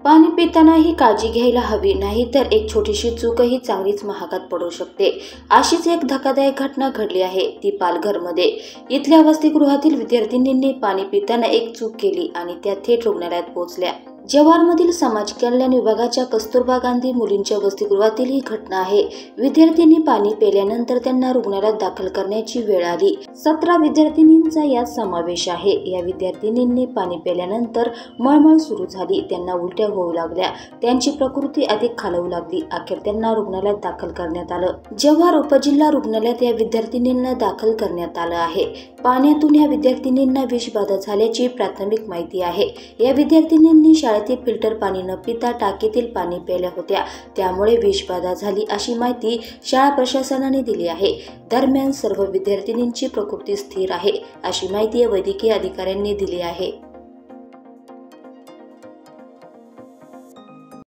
पाणी पितानाही काळजी घ्यायला हवी, नाहीतर एक छोटीशी चूकही चांगलीच महागात पडू शकते। अशीच एक धक्कादायक घटना घडली आहे, ती पालघरमध्ये। इथल्या वसतिगृहातील विद्यार्थिनींनी पाणी पिताना एक चूक केली आणि त्या थेट रुग्णालयात पोहोचल्या। जव्हारमधील समाज कल्याण विभागाच्या कस्तुरबा गांधी मुलींच्या वसतिगृहातील ही घटना आहे। विद्यार्थिनी पाणी पिल्यानंतर त्यांना रुग्णालयात दाखल करण्याची वेळ आली। 17 विद्यार्थिनींचा यात समावेश आहे। या विद्यार्थिनींनी पाणी पिल्यानंतर मळमळ सुरू झाली, त्यांना उलट्या होऊ लागल्या, त्यांची प्रकृती अधिक खालावू लागली। अखेर त्यांना रुग्णालयात दाखल करण्यात आलं। जव्हार उपजिल्हा रुग्णालयात या विद्यार्थिनींना दाखल करण्यात आलं आहे। पाण्यातून या विद्यार्थिनींना विषबाधा झाल्याची प्राथमिक माहिती आहे। या विद्यार्थिनींनी शाळेतील फिल्टर पाणी न पिता टाकीतील पाणी प्यायल्या होत्या, त्यामुळे विषबाधा झाली अशी माहिती शाळा प्रशासनाने दिली आहे। दरम्यान सर्व विद्यार्थिनींची प्रकृती स्थिर आहे अशी माहिती वैद्यकीय अधिकाऱ्यांनी दिली आहे।